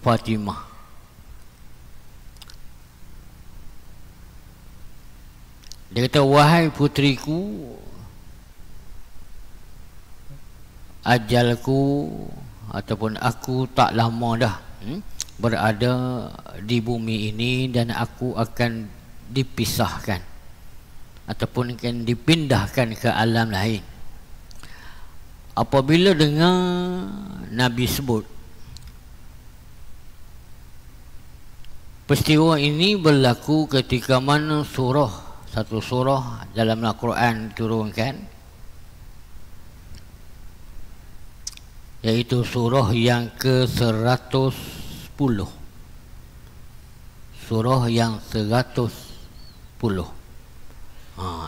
Fatimah. Dia kata, wahai putriku, ajalku ataupun aku tak lama dah berada di bumi ini, dan aku akan dipisahkan ataupun akan dipindahkan ke alam lain. Apabila dengar Nabi sebut peristiwa ini berlaku ketika mana satu surah dalam Al-Quran diturunkan, iaitu surah yang ke-110. Surah yang 110.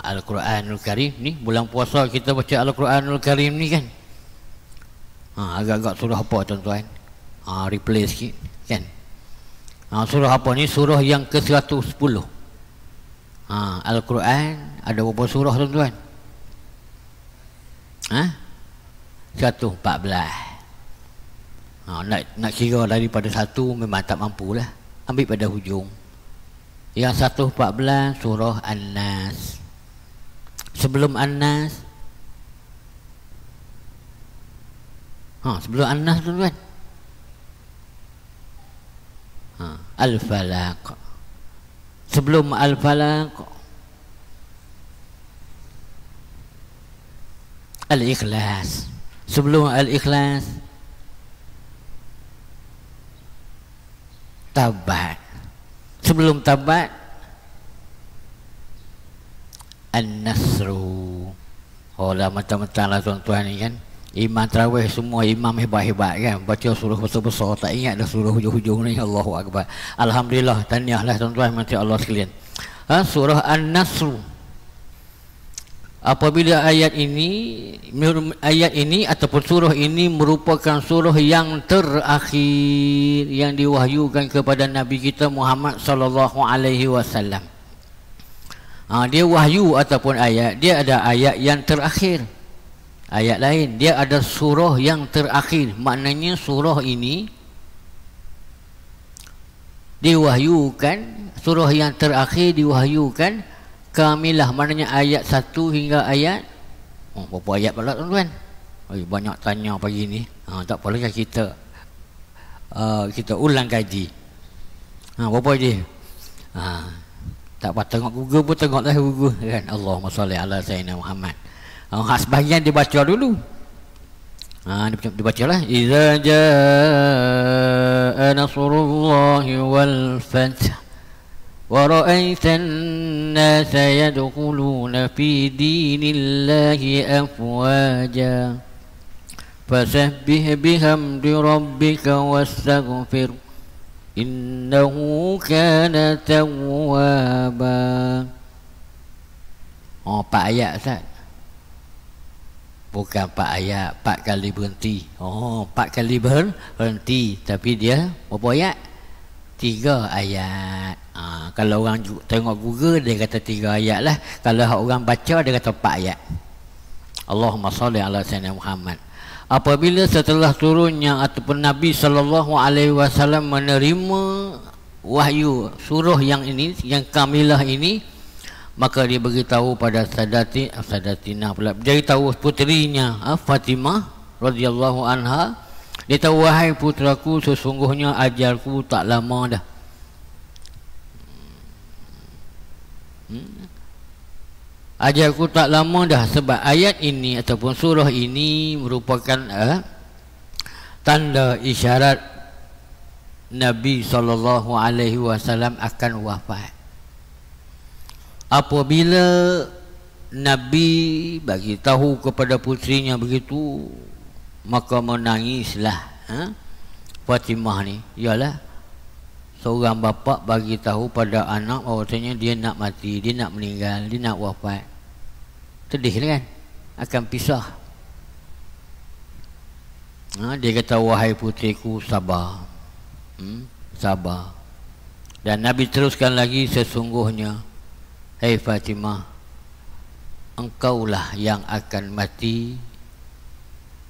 Al-Quranul Karim ni, bulan puasa kita baca Al-Quranul Karim ni kan. Agak-agak surah apa tuan-tuan? Replay sikit kan. Surah apa ni? Surah yang ke-110. Al-Quran ada berapa surah tuan-tuan? 114. Nak kira daripada satu memang tak mampulah. Ambil pada hujung. Yang 114 surah An-Nas. Sebelum An-Nas, sebelum An-Nas tuan-tuan, Al-Falaq. Sebelum Al-Falaq, Al-Ikhlas. Sebelum Al-Ikhlas, Tabat. Sebelum Tabat, An-Nasru. Dah macam-macam lah tuan-tuan ni kan. Imam tarawih semua imam hebat-hebat kan. Baca surah besar-besar, tak ingat dah surah hujung-hujung ni. Allahu Akbar. Alhamdulillah, tahniah lah tuan-tuan mati Allah sekalian. Surah An-Nasru. Apabila ayat ini ataupun surah ini merupakan surah yang terakhir yang diwahyukan kepada Nabi kita Muhammad sallallahu alaihi wasallam. Dia wahyu ataupun ayat, dia ada ayat yang terakhir. Ayat lain, dia ada surah yang terakhir. Maknanya surah ini diwahyukan, surah yang terakhir diwahyukan kamilah, maknanya ayat 1 hingga ayat berapa ayat pula tuan-tuan? Banyak tanya pagi ni. Tak apalah kita ulang kaji. Berapa dia? Tak apa, tengok Google pun tengoklah Google kan. Allahumma salli ala sayyidina Muhammad. Sebahagian dibaca dulu. Dibacalah. Iza jaa nasrullahi wal fath wa ra'aitan nasa yadkhuluna fi dinillahi afwaja fasabbih bihamdi rabbika wastaghfir innahu kana tawwaba. 4 ayat Ustaz. Bukan 4 ayat, 4 kali berhenti. 4 kali berhenti. Tapi dia berapa ayat? 3 ayat. Kalau orang tengok Google, dia kata 3 ayat lah. Kalau orang baca, dia kata 4 ayat. Allahumma salli ala sayyidina Muhammad. Apabila setelah turunnya ataupun Nabi SAW menerima wahyu surah yang ini, yang kamilah ini, maka dia beritahu pada Sadatina pula, beritahu puterinya Fatimah radhiyallahu anha. Dia tahu, wahai putraku, sesungguhnya ajalku tak lama dah. Ajalku tak lama dah. Sebab ayat ini ataupun surah ini merupakan tanda isyarat Nabi SAW akan wafat. Apabila Nabi bagi tahu kepada putrinya begitu, maka menangislah Fatimah ni. Ialah seorang bapa bagi tahu pada anak bahawasanya dia nak mati, dia nak meninggal, dia nak wafat. Sedih kan? Akan pisah. Dia kata, wahai putriku, sabar. Sabar. Dan Nabi teruskan lagi, sesungguhnya hei Fatimah, engkaulah yang akan mati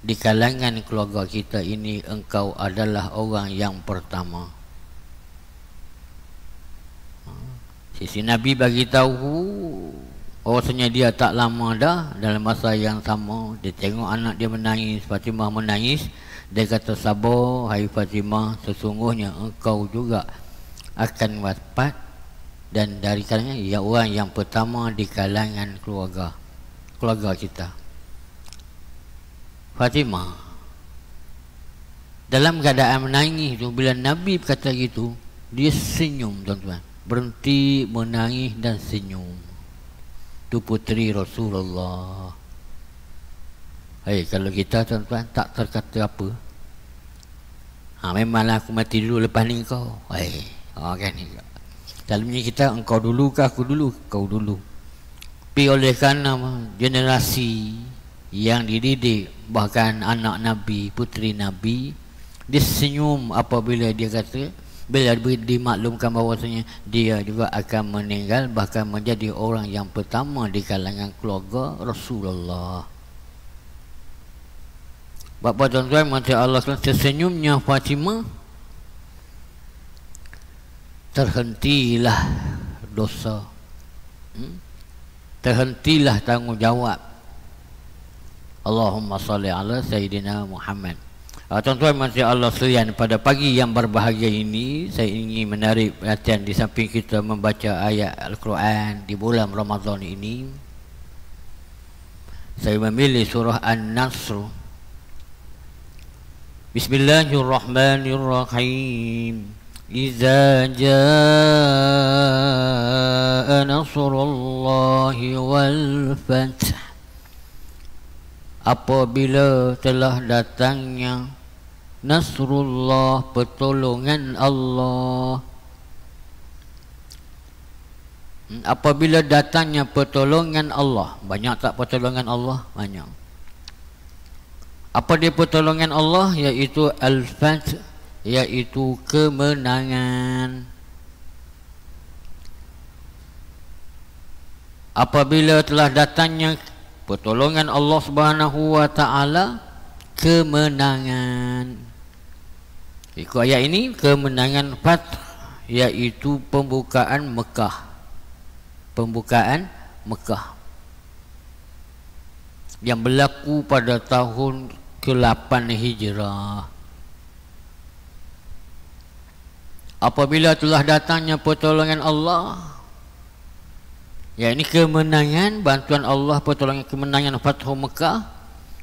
di kalangan keluarga kita ini engkau adalah orang yang pertama. Sisi Nabi bagi tahu bahwasanya dia tak lama dah, dalam masa yang sama dia tengok anak dia menangis, Fatimah menangis. Dia kata, sabar hai Fatimah, sesungguhnya engkau juga akan wafat, dan dari kalangan ia orang yang pertama di kalangan keluarga kita. Fatimah dalam keadaan menangis tu, bila Nabi kata gitu, dia senyum, tuan-tuan. Berhenti menangis dan senyum. Tu puteri Rasulullah. Kalau kita, tuan-tuan, tak terkata apa, memanglah aku mati dulu lepas ni kau. Kan ni. Selalunya kita, engkau dulu ke aku dulu? Kau dulu. Tapi oleh kerana generasi yang dididik, bahkan anak Nabi, puteri Nabi, dia senyum apabila dia kata, bila dimaklumkan bahawasanya dia juga akan meninggal, bahkan menjadi orang yang pertama di kalangan keluarga Rasulullah. Bapak tuan-tuan, mati Allah, tersenyumnya Fatimah, terhentilah dosa, terhentilah tanggungjawab. Allahumma salli ala Sayyidina Muhammad. Tuan-tuan mati Allah sekalian, pada pagi yang berbahagia ini saya ingin menarik perhatian, di samping kita membaca ayat Al-Quran di bulan Ramadan ini, saya memilih surah An-Nasr. Bismillahirrahmanirrahim. Iza jaa nasrullahi wal fath. Apabila telah datangnya nasrullah, pertolongan Allah. Apabila datangnya pertolongan Allah. Banyak tak pertolongan Allah? Banyak. Apa dia pertolongan Allah? Iaitu al-fath, iaitu kemenangan. Apabila telah datangnya pertolongan Allah Subhanahu wa taala, kemenangan. Ikut ayat ini, kemenangan fath, iaitu pembukaan Mekah. Pembukaan Mekah yang berlaku pada tahun ke-8 Hijrah. Apabila telah datangnya pertolongan Allah, ini kemenangan, bantuan Allah, pertolongan, kemenangan Fathu Mekah,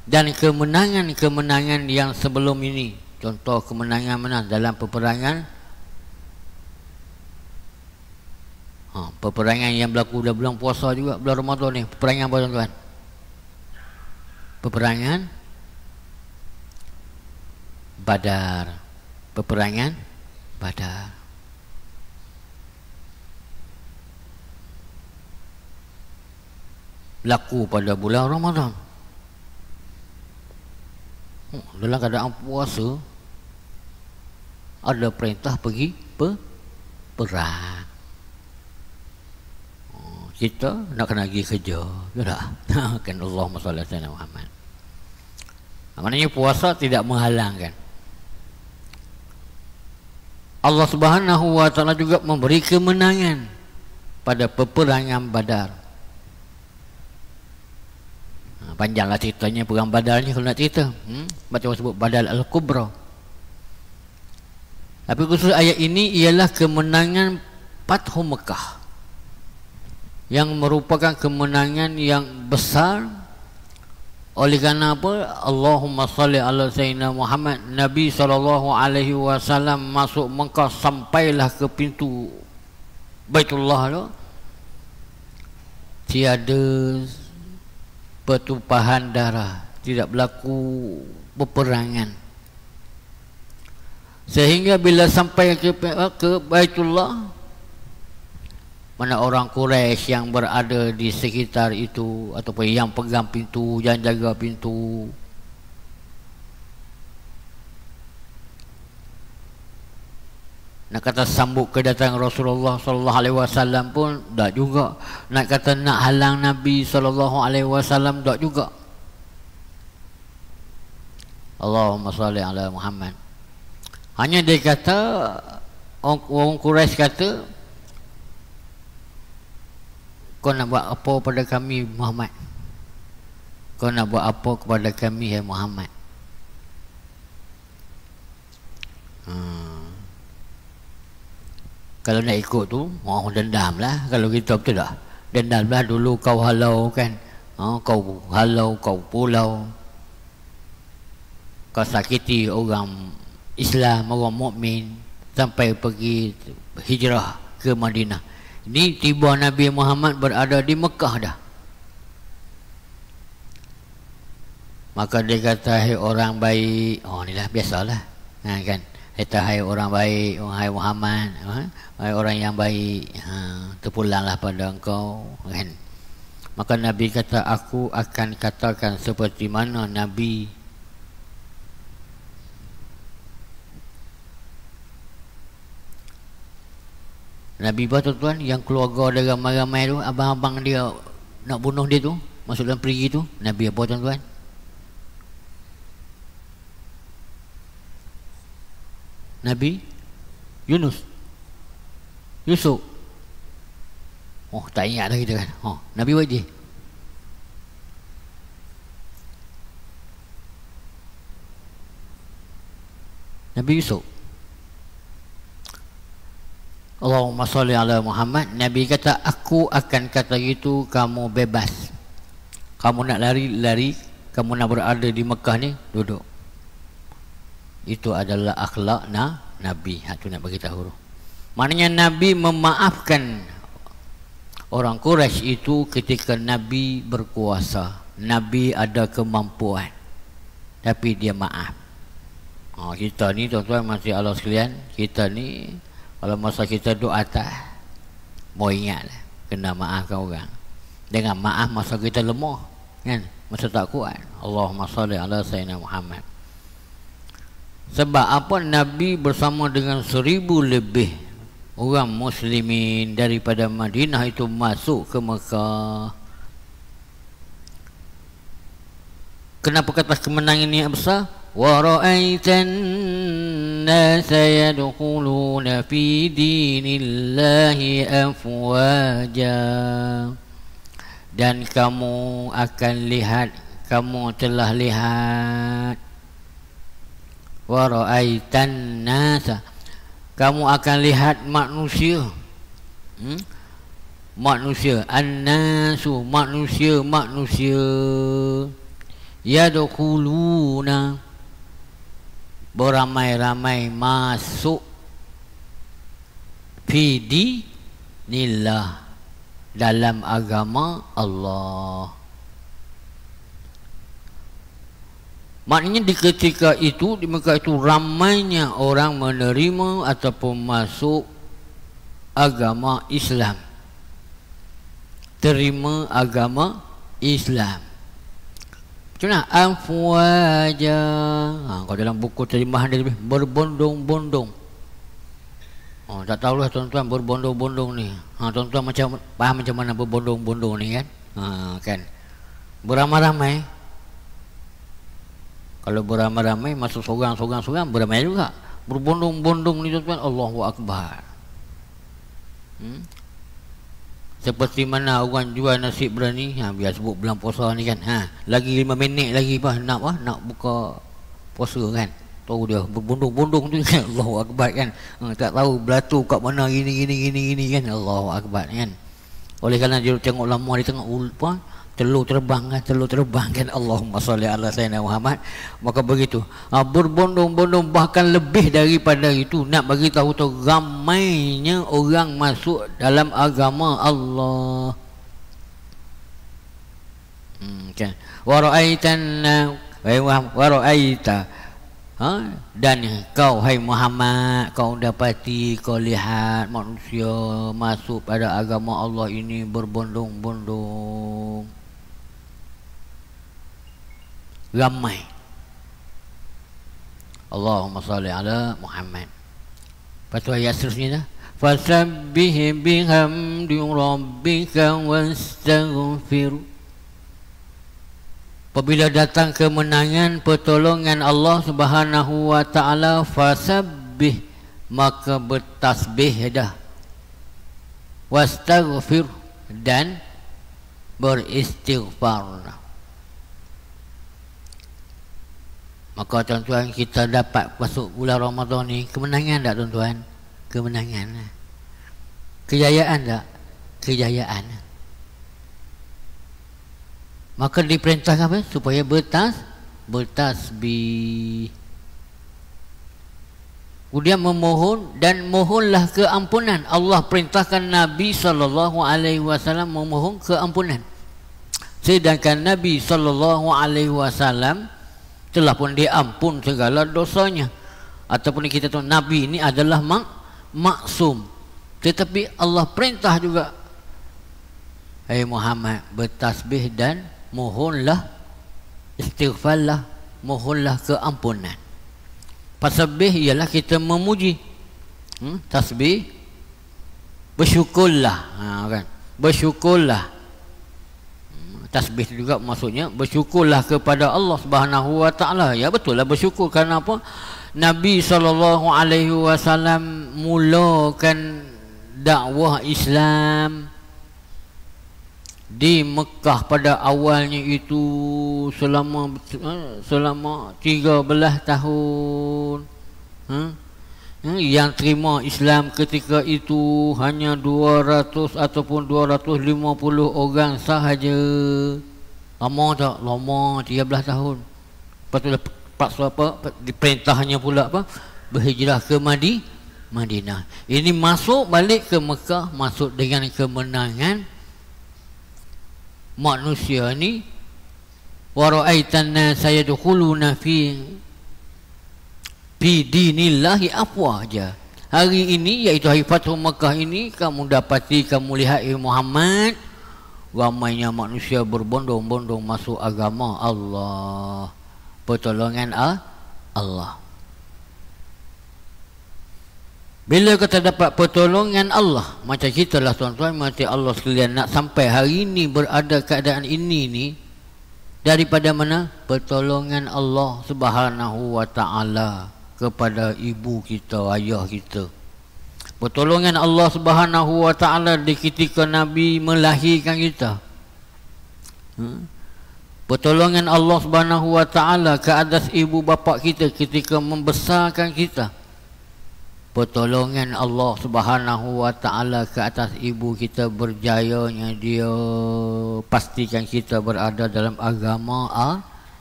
dan kemenangan-kemenangan yang sebelum ini. Contoh kemenangan mana? Dalam peperangan, peperangan yang berlaku dalam bulan puasa juga, bulan Ramadan ni. Peperangan apa, tuan-tuan? Peperangan Badar. Peperangan Badar. Berlaku pada bulan Ramadan. Dalam keadaan puasa, ada perintah pergi perang. Kita nak kena pergi kerja, ya tak? Kan Allahumma salli ala Muhammad. Maknanya puasa tidak menghalangkan. Allah Subhanahu wa taala juga memberi kemenangan pada peperangan Badar. Panjanglah ceritanya perang Badar ni kalau nak cerita. Baca sebut Badar Al-Kubra. Tapi khusus ayat ini ialah kemenangan Fathu Mekah, yang merupakan kemenangan yang besar. Oleh kerana apa? Allahumma salli ala Sayyidina Muhammad. Nabi SAW masuk Mekah, sampailah ke pintu Baitullah tu, tiada pertumpahan darah, tidak berlaku peperangan. Sehingga bila sampai ke Baitullah, mana orang Quraisy yang berada di sekitar itu, ataupun yang pegang pintu, yang jaga pintu, nak kata sambut kedatangan Rasulullah sallallahu alaihi wasallam pun tak juga. Nak kata nak halang Nabi sallallahu alaihi wasallam tak juga. Allahumma salli ala Muhammad. Hanya dia kata, orang Quraisy kata, kau nak buat apa pada kami Muhammad? Kau nak buat apa kepada kami hai Muhammad? Kalau nak ikut tu, dendam lah. Kalau kita betul tak? Dendam lah dulu kau halau kan. Kau halau, kau pulau. Kau sakiti orang Islam, orang mukmin sampai pergi hijrah ke Madinah. Ini tiba Nabi Muhammad berada di Mekah dah. Maka dia kata, hai orang baik. Inilah biasalah. Kan? Kata, hai orang baik, hai Muhammad, hai orang yang baik, terpulanglah pada engkau. Kan? Maka Nabi kata, aku akan katakan seperti mana Nabi apa tuan-tuan, yang keluarga dia ramai-ramai tu, abang-abang dia nak bunuh dia tu, masuk dalam perigi tu, Nabi apa tuan-tuan? Nabi Yusuf. Tak ingat dah kita kan. Nabi buat je. Nabi Yusuf. Allahumma salli ala Muhammad. Nabi kata, aku akan kata gitu, kamu bebas. Kamu nak lari, kamu nak berada di Mekah ni, duduk. Itu adalah akhlak Nabi. Itu nak beritahu. Maknanya Nabi memaafkan orang Quraisy itu ketika Nabi berkuasa. Nabi ada kemampuan, tapi dia maaf. Kita ni tuan-tuan masih Allah sekalian, kita ni kalau masa kita duduk atas, mau ingat lah, kena maafkan orang. Dengan maaf masa kita lemah, kan? Masa tak kuat. Allahumma salli ala Sayyidina Muhammad. Sebab apa? Nabi bersama dengan 1000 lebih orang muslimin daripada Madinah itu masuk ke Mekah. Kenapa kata kemenangan ini besar? Wa ra'aitan nasa yadkhuluna fi dinillahi afwaja. Dan kamu akan lihat, kamu telah lihat, wa ra'aitan nasa, kamu akan lihat manusia. Manusia, an-nasu, manusia yadkhuluna, beramai-ramai masuk fi dinillah, dalam agama Allah. Maknanya di ketika itu, di Mekah itu ramainya orang menerima ataupun masuk agama Islam, terima agama Islam. Macam mana? Afwaja. Kalau dalam buku terjemahan dia lebih berbondong-bondong. Tak tahulah tuan-tuan berbondong-bondong ni. Tuan-tuan macam faham macam mana berbondong-bondong ni kan? Kan? Beramai-ramai. Kalau beramai-ramai masuk seorang-seorang beramai juga. Berbondong-bondong ni tuan-tuan, Allahu Akbar. Seperti mana orang jual nasi berani, biar sebut bulan puasa ni kan, lagi 5 minit lagi nak buka puasa kan, tahu dia berbondong-bondong tu kan, Allahu Akbar kan, tak tahu belatu kat mana gini kan, Allahu Akbar kan. Oleh kerana dia tengok lama, dia tengok telur terbang kan, Allahumma salli ala Sayyidina Muhammad. Maka begitu, berbondong-bondong, bahkan lebih daripada itu, nak bagi tahu tu ramainya orang masuk dalam agama Allah. Kan, wa ra'aita, dan kau hai Muhammad, kau dapati, kau lihat manusia masuk pada agama Allah ini berbondong-bondong, ramai. Allahumma salli ala Muhammad. Lepas tu ayat seterusnya, fasabbih bihamdi rabbika wastaghfir. Apabila datang kemenangan, pertolongan Allah Subhanahu wa taala, fasabbih, maka bertasbih dah. Wastaghfir, dan beristighfar. Maka tuan-tuan, kita dapat masuk bulan Ramadan ni kemenangan tak tuan-tuan? Kemenangan. Kejayaan tak? Kejayaan. Maka diperintahkan apa? Supaya bertasbih. Kemudian memohon, dan mohonlah keampunan. Allah perintahkan Nabi SAW memohon keampunan. Sedangkan Nabi SAW telah pun diampun segala dosanya. Ataupun kita tahu Nabi ini adalah maksum. Tetapi Allah perintah juga, hai Muhammad, bertasbih dan mohonlah, istighfarlah, mohonlah keampunan. Tasbih ialah kita memuji. Tasbih, bersyukurlah. Kan? Bersyukurlah. Tasbih juga maksudnya bersyukurlah kepada Allah Subhanahu wa taala. Ya, betul lah bersyukur. Kerana apa? Nabi SAW mulakan dakwah Islam di Mekah pada awalnya itu selama 13 tahun. Yang terima Islam ketika itu hanya 200 ataupun 250 orang sahaja. Lama tak? Lama, 13 tahun. Lepas tu paksa apa? Diperintahnya pula apa? Berhijrah ke Madinah. Ini masuk balik ke Mekah, masuk dengan kemenangan. Manusia ni wa ra'aitan nas yadkhuluna fi dinillahi afwaja. Hari ini, iaitu hari Fathu Mekah ini, kamu dapati, kamu lihat Muhammad, ramainya manusia berbondong-bondong masuk agama Allah. Pertolongan Allah. Bila kita dapat pertolongan Allah, macam kita lah tuan-tuan, mati Allah sekalian, nak sampai hari ini berada keadaan ini ni, daripada mana? Pertolongan Allah Subhanahu wa taala kepada ibu kita, ayah kita. Pertolongan Allah Subhanahu wa taala di ketika Nabi melahirkan kita. Pertolongan Allah Subhanahu wa taala ke atas ibu bapa kita ketika membesarkan kita. Pertolongan Allah Subhanahu wa taala ke atas ibu kita, berjayanya dia pastikan kita berada dalam agama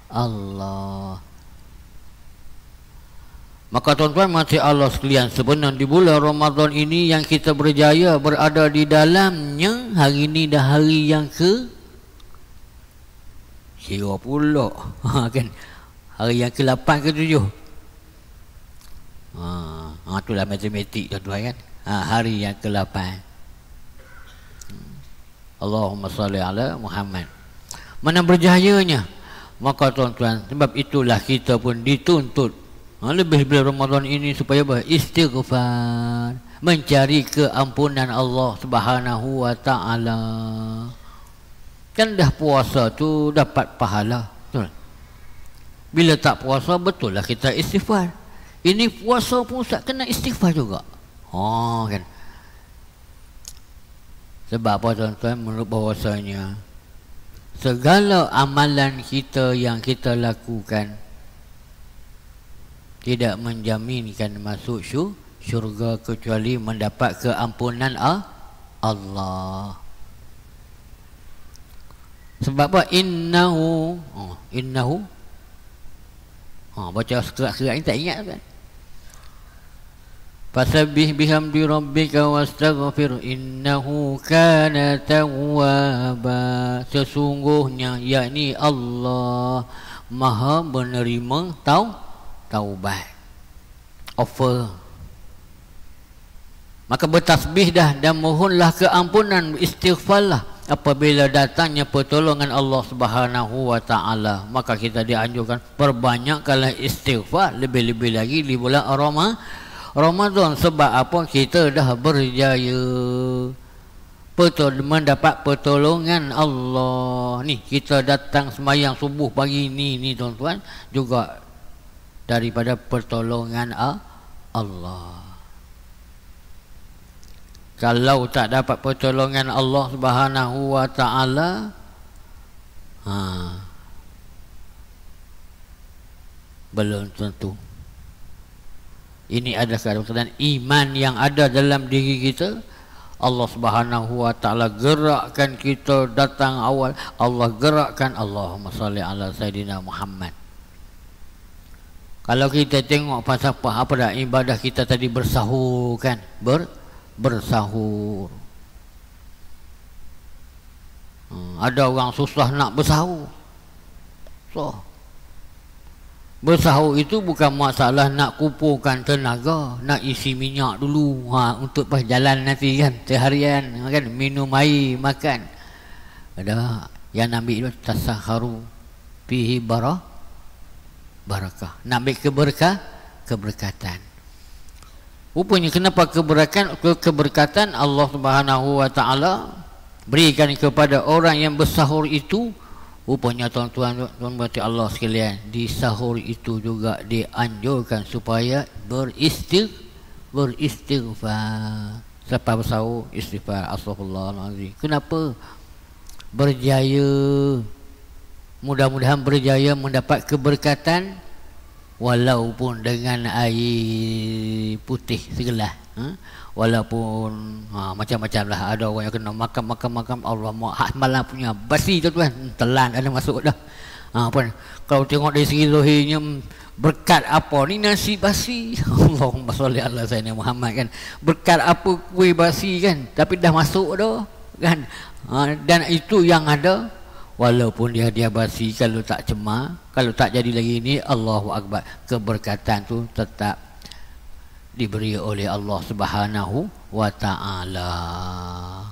Allah. Maka tuan-tuan mati Allah sekalian, sebenarnya di bulan Ramadan ini yang kita berjaya berada di dalamnya, hari ini dah hari yang ke 20 kan, hari yang ke-8 ke 7. Itulah matematik tuan-tuan kan. Hari yang ke-8. Allahumma salli ala Muhammad. Mana berjayanya. Maka tuan-tuan, sebab itulah kita pun dituntut lebih bulan Ramadan ini supaya beristighfar, mencari keampunan Allah Subhanahu wa taala. Kan dah puasa tu dapat pahala, betul? Bila tak puasa, betul lah kita istighfar. Ini puasa pun tak kena istighfar juga. Kan. Sebab apa tuan-tuan? Menurut bahawasanya segala amalan kita yang kita lakukan tidak menjaminkan masuk syurga kecuali mendapat keampunan Allah. Sebab apa? Innahu baca sekerat-kerat ni tak ingat kan? Fasabbih bihamdi rabbika wastaghfir innahu kana tawwaba. Sesungguhnya yakni Allah Maha menerima taubat. Offer. Maka bertasbih dah dan mohonlah keampunan, istighfarlah apabila datangnya pertolongan Allah Subhanahu wa taala. Maka kita dianjurkan perbanyakkanlah istighfar, lebih-lebih lagi di bulan Ramadan. Sebab apa? Kita dah berjaya. mendapat pertolongan Allah. Ni kita datang sembahyang subuh pagi ni tuan-tuan juga daripada pertolongan Allah. Kalau tak dapat pertolongan Allah Subhanahu wa taala, belum tentu. Ini adalah keadaan iman yang ada dalam diri kita. Allah Subhanahu wa taala gerakkan kita datang awal. Allah gerakkan, Allahumma salli ala Sayyidina Muhammad. Kalau kita tengok pasal apa dah ibadah kita tadi bersahur kan? Bersahur. Ada orang susah nak bersahur. Bersahur itu bukan masalah nak kumpulkan tenaga, nak isi minyak dulu untuk pas jalan nanti kan, seharian kan, minum air, makan. Ada yang ambil itu tasahharu fihi barakah. Nak ambil keberkatan. Rupanya kenapa keberkatan Allah Subhanahu wa taala berikan kepada orang yang bersahur itu? Rupanya tuan-tuan berarti Allah sekalian, di sahur itu juga dianjurkan supaya beristighfar. Selepas bersahur istighfar, astagfirullahalazim. Kenapa? Berjaya. Mudah-mudahan berjaya mendapat keberkatan walaupun dengan air putih segelas. Walaupun macam-macam lah. Ada orang yang kena makan Allah malam punya basi tu tuan, telan ada masuk dah. Pun kalau tengok dari segi zahirnya berkat apa ni nasi basi. Allahumma sholli ala sayyidina Muhammad kan. Berkat apa kuih basi kan, tapi dah masuk dah kan. Dan itu yang ada. Walaupun dia basi, kalau tak cemar, kalau tak jadi lagi ni, Allahu Akbar, keberkatan tu tetap diberi oleh Allah Subhanahu wa taala.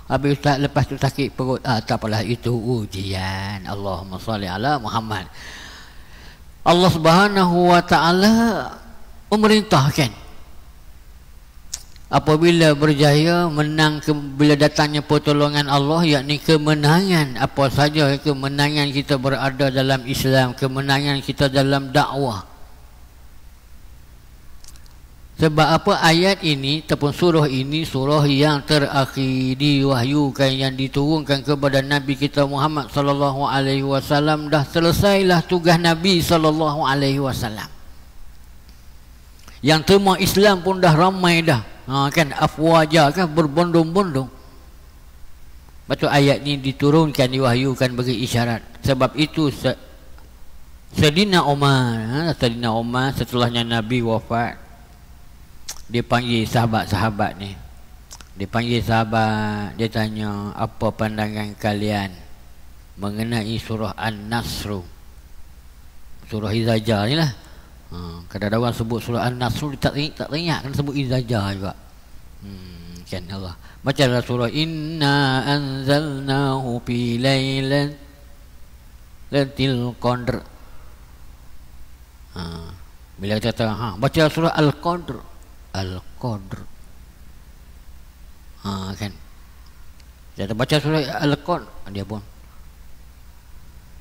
Habis Ustaz lepas tu sakit perut, tak apalah, itu ujian. Allahumma shalli ala Muhammad. Allah Subhanahu wa taala memerintahkan apabila berjaya menang, bila datangnya pertolongan Allah, yakni kemenangan apa saja, kemenangan kita berada dalam Islam, kemenangan kita dalam dakwah. Sebab apa? Ayat ini ataupun surah ini surah yang terakhir diwahyukan, yang diturunkan kepada Nabi kita Muhammad sallallahu alaihi wasallam. Dah selesailah tugas Nabi sallallahu alaihi wasallam. Yang terima Islam pun dah ramai dah. Kan afwaja kan, berbondong-bondong. Betul, ayat ni diturunkan, diwahyukan bagi isyarat. Sebab itu Sayyidina Umar setelahnya Nabi wafat, dia panggil sahabat-sahabat ni. Dia panggil sahabat, dia tanya, apa pandangan kalian mengenai surah An-Nasr, surah Izzajah ni lah. Kadang-kadang orang sebut surah An-Nasr tak teringat, kena sebut Izzajah juga. Kan Allah. Macam surah Inna anzalnahu fi lailatul qadr. Bila kata baca surah Al-Qadr. Kan. Dia baca surah Al-Qadr, dia pun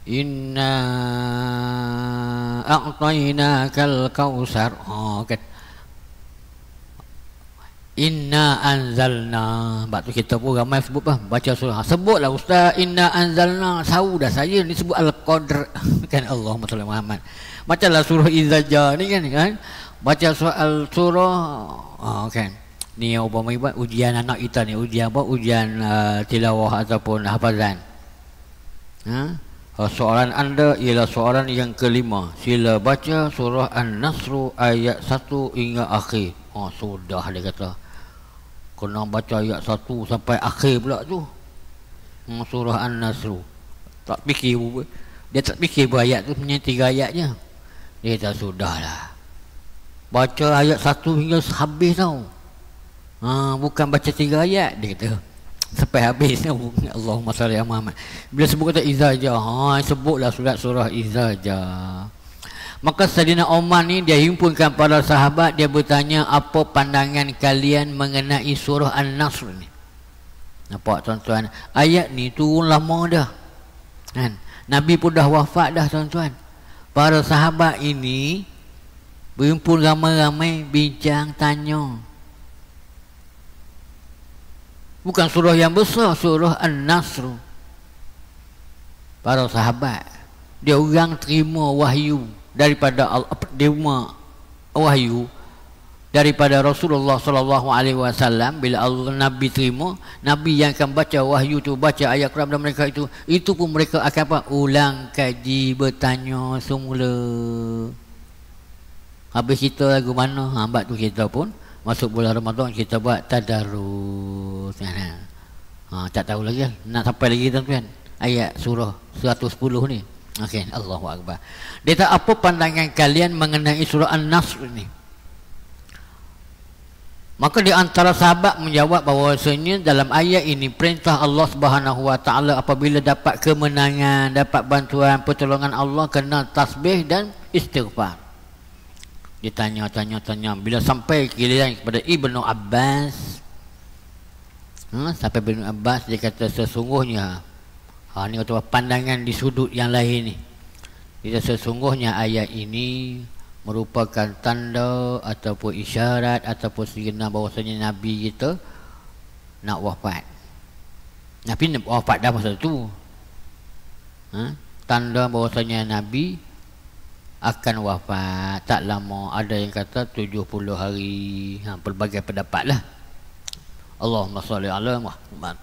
Inna a'tainakal kautsar. Kan. Inna anzalna. Sebab tu kita pun ramai sebut baca surah. Sebutlah Ustaz, Inna anzalna. Tahu dah saya ni sebut Al-Qadr. Kan, Allahumma shalli Muhammad. Bacalah surah Izzajah ni kan. Baca surah kan. Ni umpama ujian anak kita ni, ujian apa? Ujian tilawah ataupun hafazan. Soalan anda ialah soalan yang kelima. Sila baca surah An-Nasr ayat 1 hingga akhir. Sudah dia kata. Kena baca ayat 1 sampai akhir pula tu. Surah An-Nasr. Dia tak fikir ayat tu punya 3 ayatnya. Dia kata sudahlah. Baca ayat 1 hingga habis tau. Bukan baca 3 ayat, dia kata. Sampai habis. Allahumma salli ala Muhammad. Bila sebut kata Izzajah, sebutlah surah Izzajah. Maka Sayyidina Umar ni dia himpunkan para sahabat, dia bertanya, apa pandangan kalian mengenai surah An-Nasr ni? Nampak tuan-tuan, ayat ni turun lama dah kan? Nabi pun dah wafat dah tuan-tuan. Para sahabat ini berhimpun ramai-ramai bincang tanya. Bukan surah yang besar, surah An-Nasr. Para sahabat, dia orang terima wahyu daripada Allah, terima wahyu daripada Rasulullah sallallahu alaihi wasallam. Bila Allah Nabi terima, Nabi yang akan baca wahyu tu, baca ayat Quran pada mereka itu pun mereka akan apa? Ulang kaji, bertanya semula. Habis kita lagu mana? Hambat tu kita pun masuk bulan Ramadan kita buat tadarus. Tak tahu lagi nak sampai lagi tuan-tuan ayat surah 110 ni. Okey, Allahu akbar. Dia tak apa pandangan kalian mengenai surah An-Nasr ni? Maka di antara sahabat menjawab bahawasanya dalam ayat ini perintah Allah Subhanahu wa taala apabila dapat kemenangan, dapat bantuan, pertolongan Allah kena tasbih dan istighfar. Ditanya bila sampai giliran kepada Ibnu Abbas, sampai Ibnu Abbas dia kata sesungguhnya ni kata pandangan di sudut yang lain ni, dia sesungguhnya ayat ini merupakan tanda ataupun isyarat ataupun signal bahawasanya Nabi kita nak wafat. Nabi wafat dah masa tu. Tanda bahawasanya Nabi akan wafat tak lama. Ada yang kata 70 hari. Pelbagai pendapat lah. Allahumma salli ala Muhammad.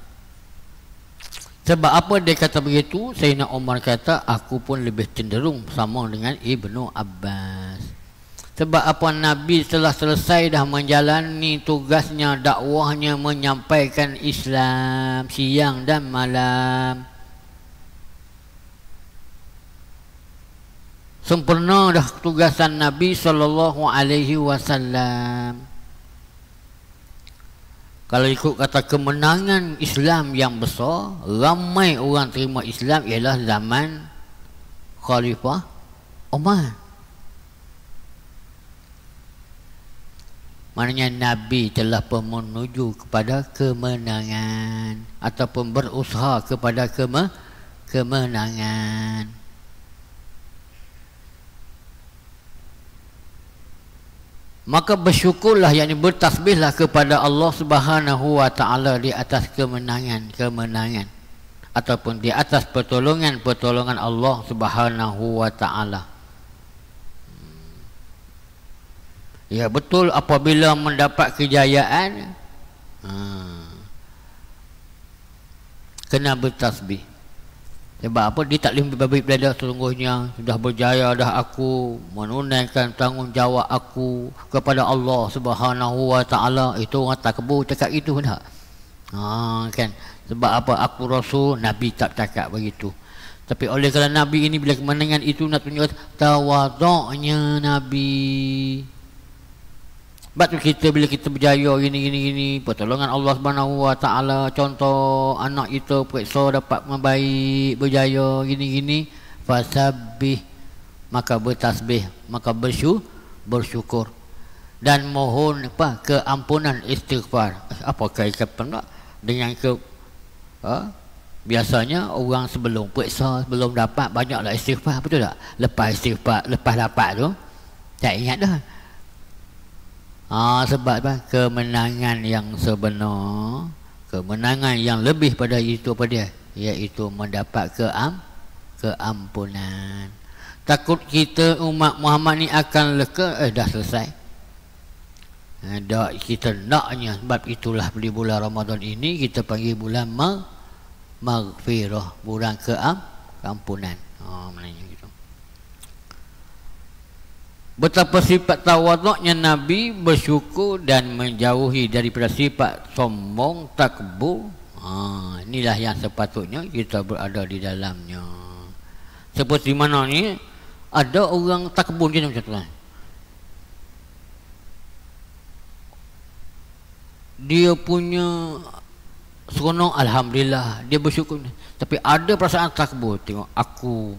Sebab apa dia kata begitu? Sayyidina Umar kata aku pun lebih cenderung sama dengan Ibnu Abbas. Sebab apa? Nabi telah selesai dah menjalani tugasnya, dakwahnya, menyampaikan Islam siang dan malam. Sempurna dah tugasan Nabi sallallahu alaihi wasallam. Kalau ikut kata kemenangan Islam yang besar, ramai orang terima Islam ialah zaman Khalifah Umar. Maknanya Nabi telah pun menuju kepada kemenangan ataupun berusaha kepada kemenangan. Maka bersyukurlah, yakni bertasbihlah kepada Allah Subhanahu wa taala di atas kemenangan ataupun di atas pertolongan Allah Subhanahu wa taala. Ya betul, apabila mendapat kejayaan kena bertasbih. Sebab apa? Dia tak boleh berbalik pada sesungguhnya sudah berjaya dah aku menunaikan tanggungjawab aku kepada Allah Subhanahu wa taala. Itu orang tak kebur cakap itu dah. Kan? Sebab apa? Aku Rasul, Nabi tak cakap begitu. Tapi oleh kerana Nabi ini bila kemenangan itu nak tunjukkan tawaduknya Nabi. Sebab tu kita bila kita berjaya gini pertolongan Allah Subhanahu wa taala, contoh anak kita periksa dapat membaik, berjaya gini fasabbih, maka bertasbih, maka bersyukur dan mohon apa? Keampunan, istighfar. Apa kaitan pula dengan biasanya orang sebelum periksa, sebelum dapat banyaklah istighfar, betul tak? Lepas istighfar, lepas dapat tu tak ingat dah. Sebab apa? Kemenangan yang sebenar, kemenangan yang lebih pada itu apa dia? Iaitu mendapat keampunan. Takut kita umat Muhammad ni akan leka, dah selesai. Dah kita naknya. Sebab itulah di bulan Ramadan ini kita panggil bulan maghfirah, bulan keampunan. Maknanya gitu. Betapa sifat tawaduknya Nabi, bersyukur dan menjauhi daripada sifat sombong, takbur. Inilah yang sepatutnya kita berada di dalamnya. Seperti mana ni ada orang takbur macam tu. Dia punya seronok, alhamdulillah, dia bersyukur. Tapi ada perasaan takbur, tengok aku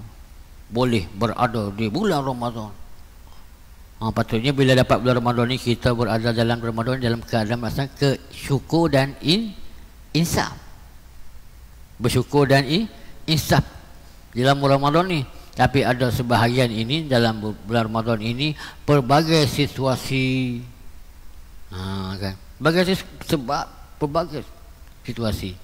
boleh berada di bulan Ramadan. Patutnya bila dapat bulan Ramadan ni kita berada dalam Ramadan dalam keadaan rasa kesyukur dan insaf. bersyukur dan insaf dalam bulan Ramadan ni. Tapi ada sebahagian ini dalam bulan Ramadan ini pelbagai situasi, kan, pelbagai situasi.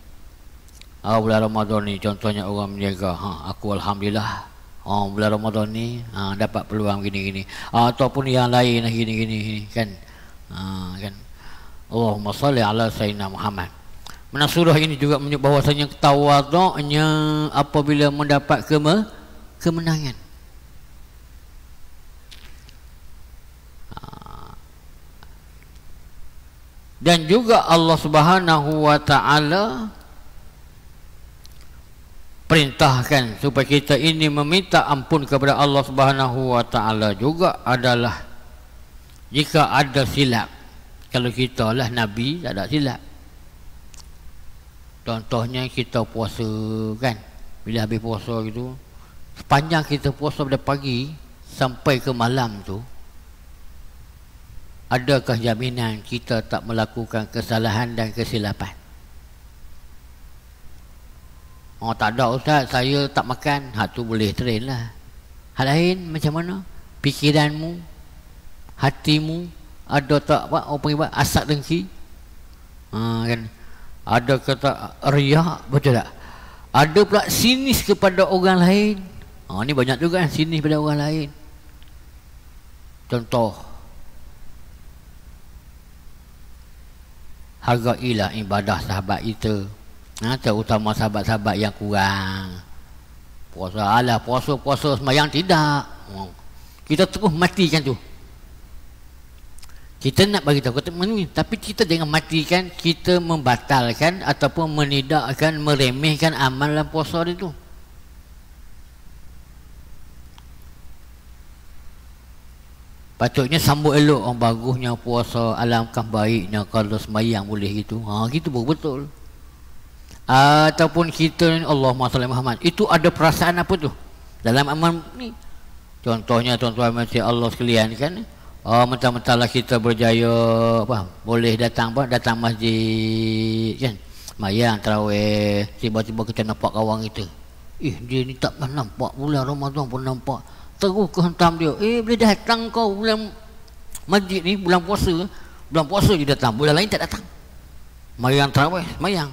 Bulan Ramadan ni contohnya orang menjaga, aku alhamdulillah bulan Ramadan ni dapat peluang gini-gini, ataupun yang lain gini-gini kan, kan. Allahumma salli ala sayyidina Muhammad. Mana surah ini juga menyebut bahwasanya tawaduknya apabila mendapat kemenangan. Dan juga Allah Subhanahu wa taala perintahkan supaya kita ini meminta ampun kepada Allah Subhanahu wa taala juga adalah jika ada silap. Kalau kita lah nabi tak ada silap. Contohnya kita puasa kan, bila habis puasa gitu, sepanjang kita puasa pada pagi sampai ke malam tu, adakah jaminan kita tak melakukan kesalahan dan kesilapan? Tak ada ustaz, saya tak makan. Tu boleh train lah. Hal lain macam mana? Fikiranmu, hatimu, ada tak asap dengki? Kan? Ada kata riak, betul tak? Ada pula sinis kepada orang lain. Ni banyak juga kan, sinis kepada orang lain. Contoh, hargailah ibadah sahabat kita, terutama sahabat-sahabat yang kurang. Puasa sembahyang tidak. Kita terus matikan tu. Kita nak bagi tahu tapi kita jangan matikan, kita membatalkan ataupun menidakkan, meremehkan amalan puasa itu. Patutnya sambut elok. Bagusnya puasa, alangkah baiknya kalau sembahyang boleh gitu. Gitu betul. Ataupun kita Allahumma salli Muhammad, itu ada perasaan apa tu dalam amal ni? Contohnya tuan-tuan macam Allah sekalian kan, mentang-mentanglah kita berjaya boleh datang masjid kan, sembahyang tarawih, tiba-tiba kita nampak kawan kita, dia ni tak pernah nampak bulan Ramadan pun nampak, terus ke hentam dia, boleh datang kau bulan masjid ni, bulan puasa je datang, bulan lain tak datang. Sembahyang tarawih, sembahyang,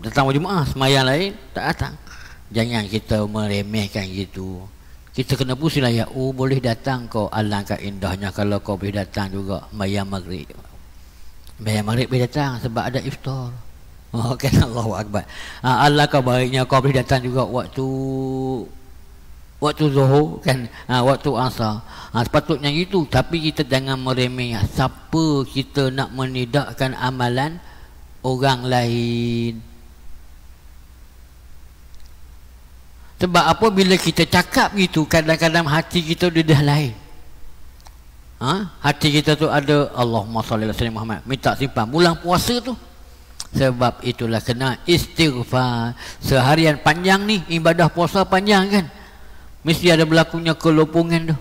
datang berjemaah, sembahyang lain tak datang. Jangan kita meremehkan gitu. Kita kena pusing lah, boleh datang kau, alangkah indahnya kalau kau boleh datang juga sembahyang maghrib. Sembahyang maghrib boleh datang sebab ada iftar. Kan, Allahu Akbar. Alangkah baiknya kau boleh datang juga waktu zuhur kan, waktu asar. Sepatutnya itu, tapi kita jangan meremeh. Siapa kita nak menidakkan amalan orang lain? Sebab apa, bila kita cakap gitu, kadang-kadang hati kita dah lain. Hati kita tu ada Allahumma salli ala sayyidina Muhammad, minta simpan bulan puasa tu. Sebab itulah kena istighfar. Seharian panjang ni, ibadah puasa panjang kan, mesti ada berlakunya kelopongan tu.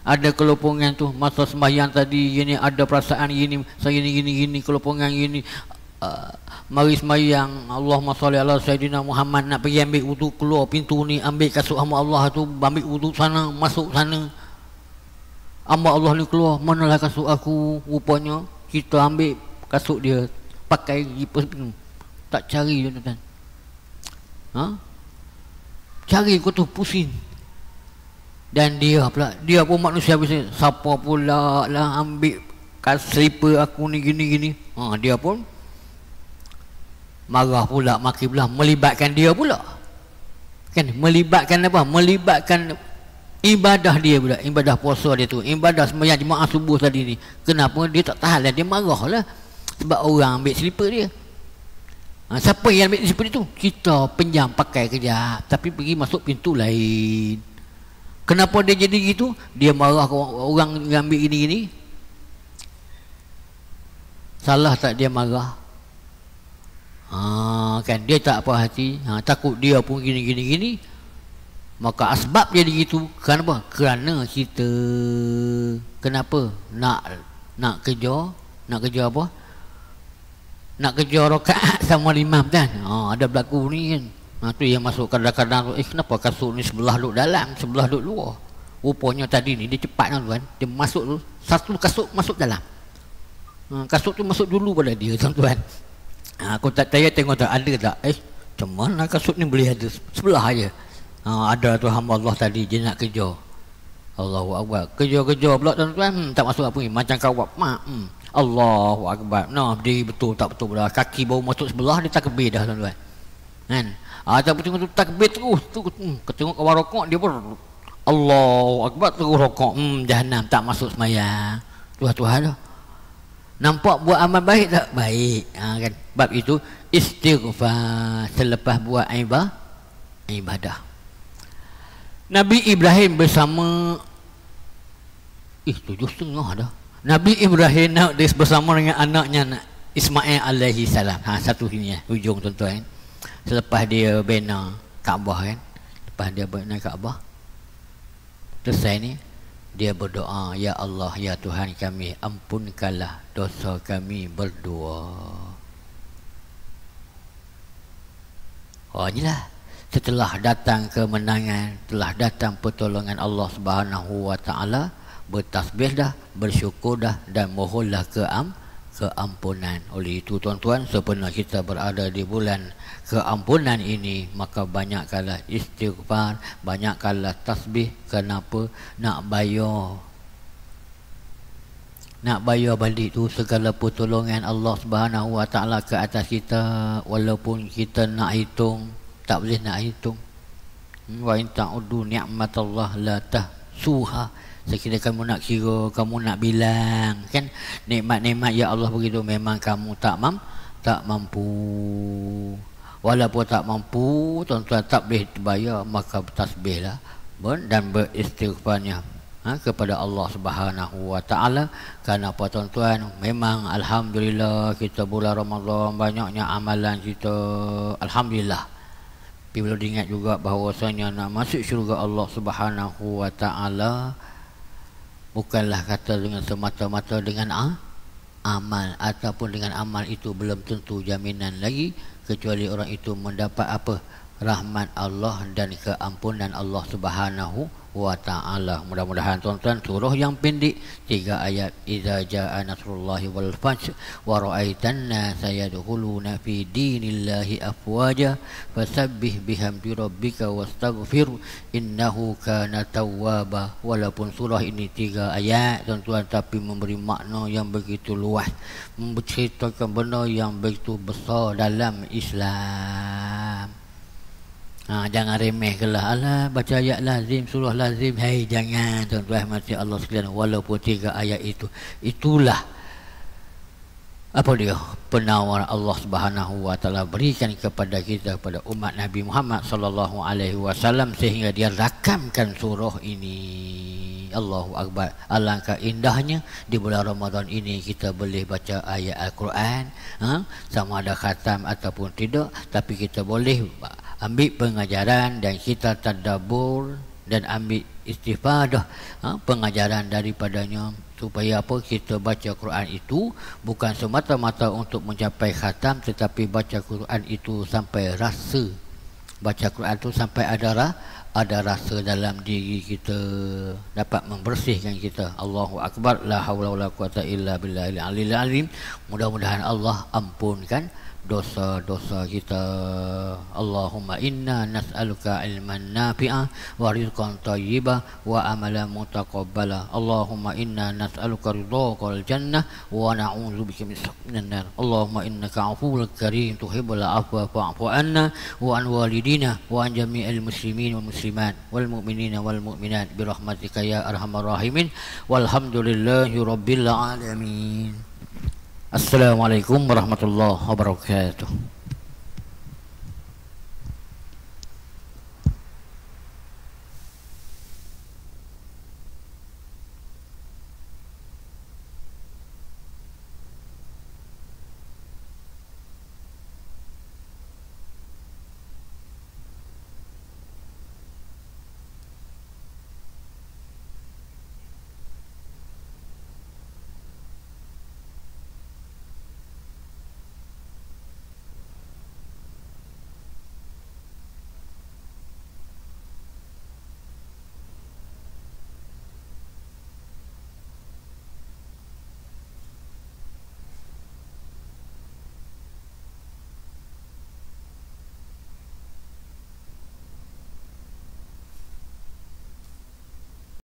Ada kelopongan tu. Masa sembahyang tadi gini, ada perasaan gini, saya gini, kelopongan gini. Mari sembahyang Allahumma salli ala sayyidina Muhammad, nak pergi ambil wudu, keluar pintu ni, ambil kasut hamba Allah tu, ambil wudu sana, masuk sana, hamba Allah ni keluar, manalah kasut aku, rupanya kita ambil kasut dia, pakai lipas, tak cari dia tuan. Cari kau tu pusing. Dan dia pun manusia biasa, siapa pula lah ambil slipper aku ni gini-gini. Dia pun marah pula, maki pula, melibatkan dia pula kan, melibatkan apa? Melibatkan ibadah dia pula, ibadah puasa dia tu, ibadah sembahyang jemaah subuh tadi ni. Kenapa dia tak tahan lah, dia marah lah sebab orang ambil slipper dia. Siapa yang ambil slipper itu? Kita pinjam pakai kejap, tapi pergi masuk pintu lain. Kenapa dia jadi gitu? Dia marah orang yang ambil gini-gini. Salah tak dia marah? Kan dia tak apa hati, takut dia pun gini. Maka asbab jadi gitu. Kenapa? Kerana kita nak kerja apa? nak kerja rakaat sama imam kan. Ada berlaku ni kan. Tu yang masuk kadang-kadang tu, kenapa kasut ni sebelah duduk dalam, sebelah duduk luar. Rupanya tadi ni dia cepat tuan. Dia masuk tu, satu kasut masuk dalam. Kasut tu masuk dulu pada dia tuan-tuan. Aku tak tanya tengok tak ada tak. Macam mana kasut ni boleh ada sebelah aja. Ada tu hamba Allah tadi dia nak kerja. Allahu Akbar. Kerja-kerja pula tuan-tuan, tak masuk apa ni. Macam kawat. Allahu Akbar. Berdiri betul tak betul dah. Kaki baru masuk sebelah dia takbir dah tuan-tuan. Kan? Tak betul tu takbir terus. Tengok kawan rokok dia pun Allahu Akbar terus rokok. Jahanam tak masuk semayang. Tuhan dah. Nampak buat amal baik tak? Baik. Kan? Bab itu istighfar selepas buat ibadah. Nabi Ibrahim bersama 7.5 dah. Nabi Ibrahim nak bersama dengan anaknya Ismail alaihi salam. Satu sini hujung tuan-tuan. Selepas dia bina Kaabah kan. Lepas dia bina Kaabah. Selesai ni dia berdoa, ya Allah, ya Tuhan kami, ampunkanlah dosa kami berdua. Inilah setelah datang kemenangan, telah datang pertolongan Allah Subhanahu wa taala, bertasbih dah, bersyukur dah dan mohonlah keampunan. Oleh itu tuan-tuan, sebenarnya kita berada di bulan keampunan ini, maka banyakkanlah istighfar, banyakkanlah tasbih. Kenapa? Nak bayar balik tu segala pertolongan Allah Subhanahu wa taala ke atas kita, walaupun kita nak hitung tak boleh nak hitung. Wa in ta'uddu ni'matallah la tahsuha. Sekiranya kamu nak kira, kamu nak bilang kan nikmat-nikmat ya Allah begitu, memang kamu tak mampu. Walaupun tak mampu, tuan-tuan tak boleh bayar, maka bertasbihlah dan beristighfarnya kepada Allah Subhanahu wa taala. Kerana apa tuan-tuan? Memang alhamdulillah kita bulan Ramadan banyaknya amalan kita. Alhamdulillah. Tapi perlu diingat juga bahawasanya nak masuk syurga Allah Subhanahu wa taala bukanlah kata dengan semata-mata dengan amal, ataupun dengan amal itu belum tentu jaminan lagi, kecuali orang itu mendapat apa? Rahmat Allah dan keampunan Allah Subhanahu wa taala. Mudah-mudahan tuan-tuan surah yang pendek 3 ayat, idza jaa nasrullahi wal fath wa ra'aitan nasa yadkhuluna fi dinillahi afwaja fasabbih bihamdi rabbika wastaghfir innahu kana tawwaba. Walaupun surah ini 3 ayat tuan-tuan, tapi memberi makna yang begitu luas, menceritakan benda yang begitu besar dalam Islam. Jangan remehkanlah, alah baca ayat lazim, surah lazim. Jangan tuan-tuan mati Allah sekalian. Walaupun 3 ayat itu, itulah apa dia penawar Allah Subhanahu wa taala berikan kepada kita, pada umat Nabi Muhammad sallallahu alaihi wasallam, sehingga dia rakamkan surah ini. Allahu Akbar. Alangkah indahnya di bulan Ramadan ini kita boleh baca ayat Al-Quran, sama ada khatam ataupun tidak, tapi kita boleh ambil pengajaran dan kita tadabbur dan ambil istifadah pengajaran daripadanya, supaya apa? Kita baca Quran itu bukan semata-mata untuk mencapai khatam, tetapi baca Quran itu sampai rasa. Baca Quran itu sampai ada rasa dalam diri kita, dapat membersihkan kita. Allahu Akbar. La haula wala quwata illa billahil aliyil azim. Mudah-mudahan Allah ampunkan dosa-dosa kita. Allahumma inna nas'aluka ilman nafi'a wa rizqan thayyiba wa amalan mutaqabbala. Allahumma inna nas'aluka ridhaqal jannah wa na'udzubika minan nar. Allahumma innaka 'afuwwun karim tuhibbul 'afwa fa'fu 'anna wa an walidina wa an jami'il muslimin wal muslimat wal mu'minina wal mu'minat bi rahmatika ya arhamar rahimin. Walhamdulillahi rabbil alamin. Assalamualaikum warahmatullahi wabarakatuh.